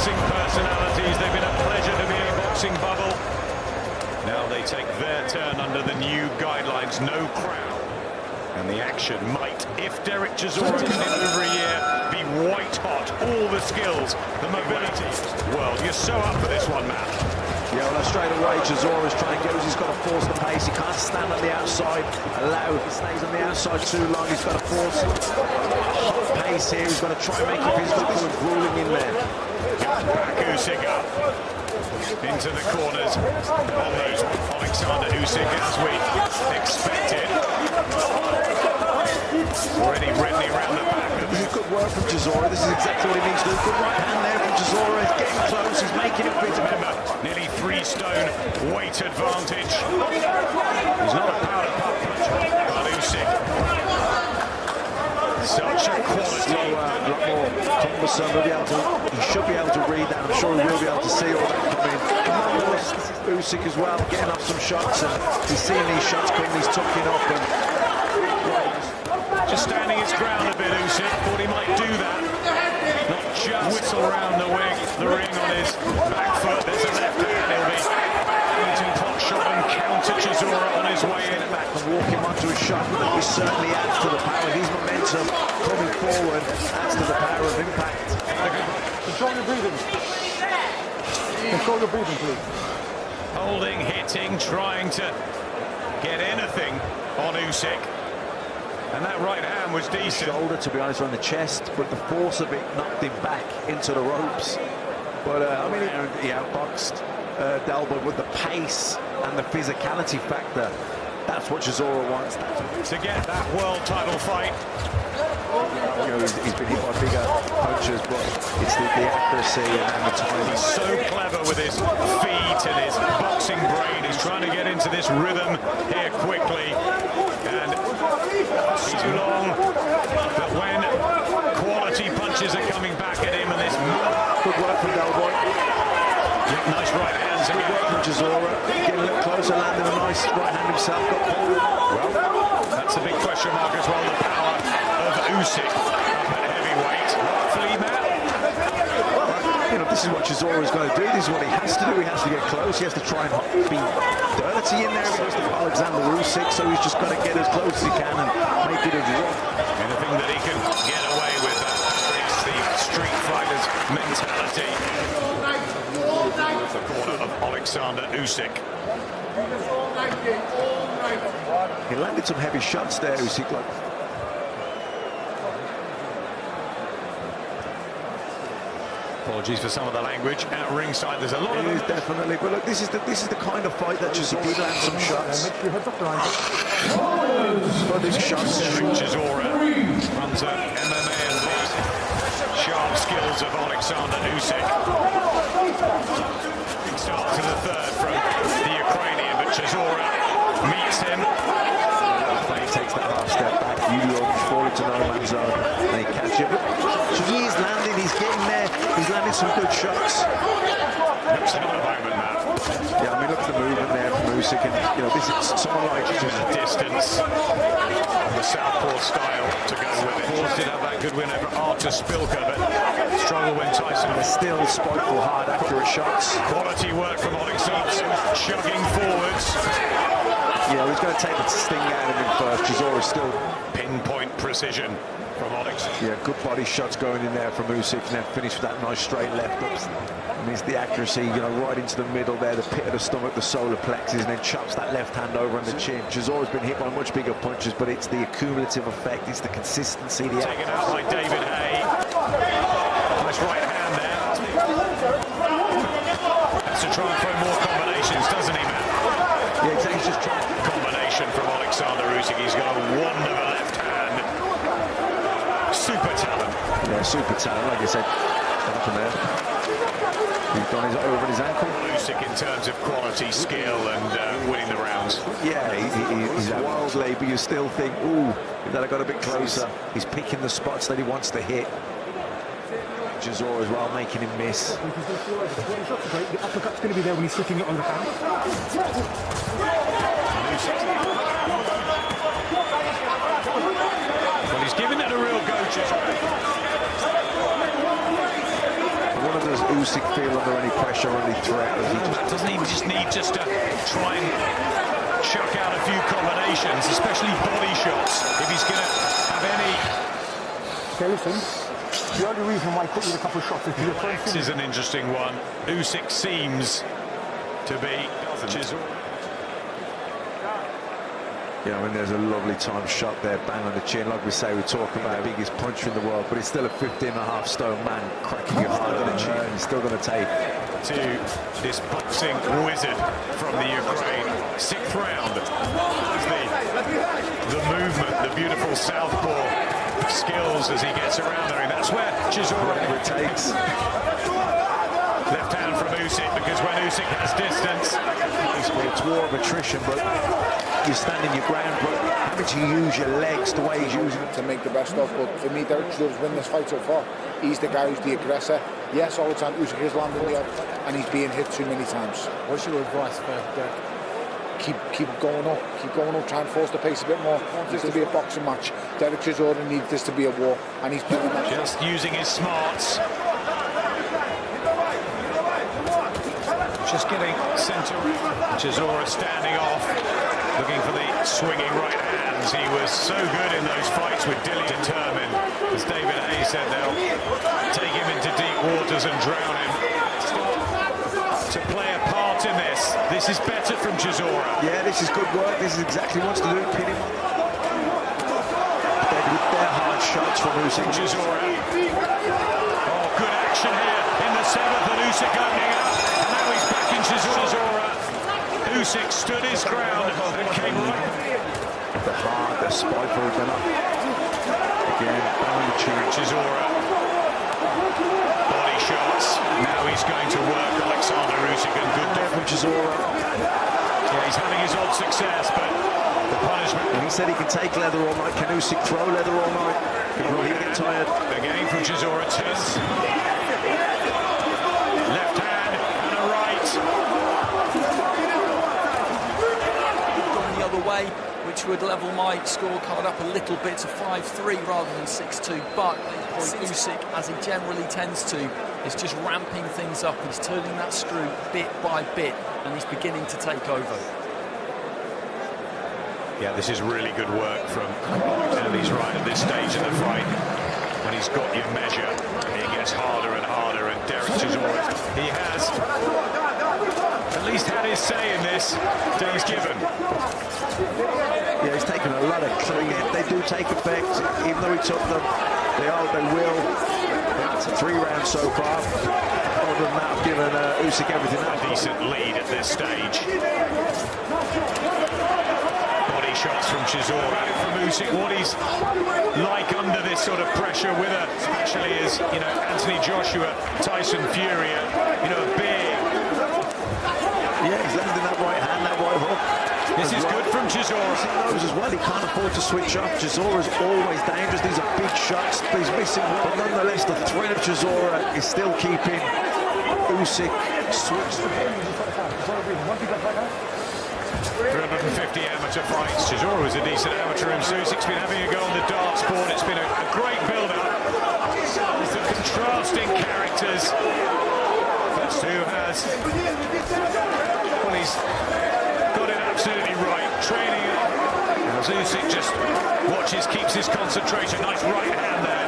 boxing personalities. They've been a pleasure to be in a boxing bubble. Now they take their turn under the new guidelines. No crowd. And the action might, if Derek Chisora can in over a year, be white hot. All the skills, the mobility. Well, you're so up for this one, Matt. Yeah, well, straight away, Chisora's trying to go. He's got to force the pace. He can't stand on the outside. Allow, if he stays on the outside too long, he's got to force hot pace here. He's got to try and make it physical with grueling in there. Back Usyk up into the corners. On those, Oleksandr Usyk, as we expected. Already Redney around the back. This is good work from Chisora. This is exactly what he needs to do. Good right hand there from Chisora. He's getting close. He's making it fit. Remember, nearly 3 stone weight advantage. He's not a powder puff but Usyk. Such a quality. A lot more cumbersome. He should be able to read that. I'm sure he will be able to see all that coming. Usyk as well, getting up some shots, and he's seeing these shots coming. He's tucking up and just standing his ground a bit. Usyk thought he might do that. Not just whistle around the ring on his back foot. There's a left hand. He'll be using pot shot and counter Chisora on his way in. Back and walking onto his shot, he certainly adds to the power. His momentum coming forward adds to the power of impact. Control your breathing. Control your breathing, please. Holding, hitting, trying to get anything on Usyk. And that right hand was decent. Shoulder, to be honest, on the chest, but the force of it knocked him back into the ropes. But I mean, he outboxed Delbert with the pace and the physicality factor. That's what Chisora wants. To get that world title fight. You know, he's been hit by bigger punches, but it's the accuracy and the time. He's so clever with his feet and his boxing brain. He's trying to get into this rhythm here quickly. And he's long, but when quality punches are coming back at him and this... Good work from Delboy. Yeah, nice right hands. Good work from Chisora. Getting a little closer, landing a nice right hand himself. Got forward. Well, that's a big question mark as well. The power of Usyk up at heavyweight. Hopefully, Matt. Well, you know, this is what Chisora is going to do. This is what he has to do. He has to get close. He has to try and be dirty in there against Oleksandr Usyk. So he's just got to get as close as he can and make it as rough. Anything that he can get away with. It's the street fighter's mentality. The corner of Oleksandr Usyk. He landed some heavy shots there, Usyk. Apologies for some of the language at ringside. There's a lot of it. Definitely, but look, this is the kind of fight that Chisora did land some shots. But these shots, Chisora runs a MMA and the sharp skills of Oleksandr Usyk. Big start to the third from the Ukrainian, but Chisora meets him. He takes that half step back, you lunge, fall into no man's zone, and they catch him. So he is landing, he's getting there, he's landing some good shots. Looks like a moment, Matt. Yeah, I mean, look at the movement there from Usyk, and you know, this is someone like the distance, the southpaw style to go with it. Force did have that good win over Artur Spilka, but struggled when Tyson. They're still spiteful, hard, accurate shots. Quality work from Oleksandr, chugging forwards. Yeah, he's going to take the sting out of him first. Chisora's still pinpoint precision from Oleksandr. Yeah, good body shots going in there from Usyk, and then finish with that nice straight left ups. And it's the accuracy, you know, right into the middle there, the pit of the stomach, the solar plexus, and then chops that left hand over on the chin. Chisora's been hit by much bigger punches, but it's the accumulative effect, it's the consistency. The taken out by David Hay. Nice right hand there. Has to try and throw more combinations, doesn't he, Matt? Yeah, exactly. He's just trying. Combination from Oleksandr Usyk. He's got a wonderful left hand. Super talent. Yeah, super talent. Like I said, from there. He's gone over his ankle. Usyk in terms of quality, skill, and winning the rounds. Yeah, he's wildly, but you still think, ooh, if that had got a bit closer. He's picking the spots that he wants to hit. Chisora as well, making him miss. The uppercut's going to be there when he's sticking it on the hand. Well, he's giving it a real go, Chisora. One of does Usyk feel under any pressure or any threat? Doesn't he just need to try and chuck out a few combinations, especially body shots, if he's going to have any... Okay, listen. The only reason why I put you a couple of shots is because you're trying to... This is an interesting one. Usyk seems to be... Yeah, I mean, there's a lovely time shot there, bang on the chin. Like we say, we talk about the biggest puncher in the world, but it's still a 15.5-stone man cracking you hard on the chin. He's still going to take. To this boxing wizard from the Ukraine. 6th round. The movement, the beautiful southpaw skills as he gets around there. And that's where Chisora takes. Left hand from Usyk, because when Usyk has distance, it's war of attrition, but you're standing your ground, but having to use your legs the way he's using them to make the best of. But for me, Derek Chisora's win this fight so far. He's the guy who's the aggressor. Yes, Oleksandr Usyk is landing the odd, and he's being hit too many times. What's your advice for Derek? Keep going up, try and force the pace a bit more. This to be a boxing match. Derek Chisora needs this to be a war, and he's doing that. Just using his smarts. Just getting centre. Chisora standing off, looking for the swinging right hands. He was so good in those fights with Dilly, determined. As David Hayes said, they'll take him into deep waters and drown him. To play a part in this. This is better from Chisora. Yeah, this is good work. This is exactly what he wants to do. Pin him with their hard shots from Usyk. Chisora. Oh, good action here in the 7th, and Usyk opening up. And now he's back in Chisora. Usyk stood his ground and came right. The hard, the spiteful, then up. Again, down the chin. Chisora. Body shots. Now he's going to work Oleksandr Usyk, and good from Chisora. Yeah, he's having his odd success, but the punishment... And he said he can take leather all night. Can Usyk throw leather all night? Will he get tired? Again from Chisora, turns. Left hand and a right. Gone the other way, which would level my scorecard up a little bit to 5-3 rather than 6-2. But Usyk, as he generally tends to, is just ramping things up. He's turning that screw bit by bit, and he's beginning to take over. Yeah, this is really good work from, and he's right at this stage in the fight. When he's got your measure, it gets harder and harder, and Derek Chisora, he has at least had his say in this that he's given. Yeah, he's taken a lot of clinging. They do take effect, even though he took them. They will. It's 3 rounds so far. Other than that, I've given Usyk everything else. A decent lead at this stage. Body shots from Chisora. From Usyk, what he's like under this sort of pressure with a, especially as, you know, Anthony Joshua, Tyson Fury, you know, big. Yeah, he's landing that right hand, that right hook. This is good from Chisora. He knows as well, he can't afford to switch off. Chisora's always dangerous. These are big shots. He's missing one. But nonetheless, the threat of Chisora is still keeping Usyk switched. 350 amateur fights. Chisora was a decent amateur, and Usyk's been having a go on the darts board. It's been a great build-up. The contrasting characters. That's who has... Well, he's got it absolutely right. Training as Usyk just watches, keeps his concentration. Nice right hand there.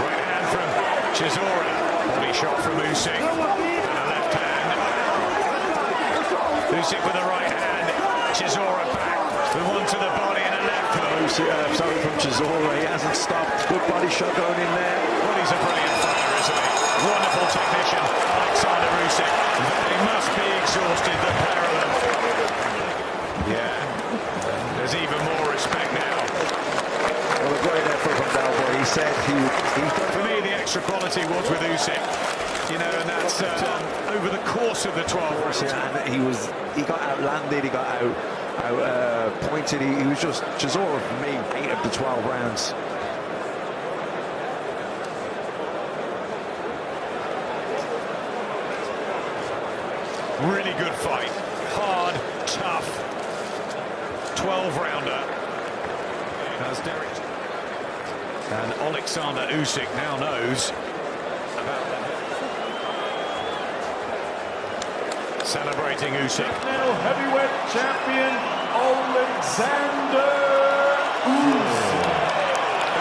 Right hand from Chisora. Body shot from Usyk. And a left hand. Usyk with a right hand. Chisora back with one to the body and a left hook. Sorry, from Chisora. He hasn't stopped. Good body shot going in there. Well, he's a brilliant fighter, isn't he? Wonderful technician, Oleksandr Usyk. They must be exhausted, the pair of them. Yeah, there's even more respect now. Well, a great effort from Dalboy. He said For me, the extra quality was with Usyk. You know, and that's over the course of the 12 rounds. Yeah, and he got outlanded, he got out pointed. He was just, Chisora for me, 8 of the 12 rounds. Really good fight. Hard, tough. 12-rounder. As Derek. And Oleksandr Usyk now knows about that. Celebrating Usyk. Continental heavyweight champion Oleksandr Usyk.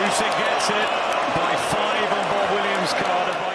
Usyk gets it by 5 on Bob Williams' card.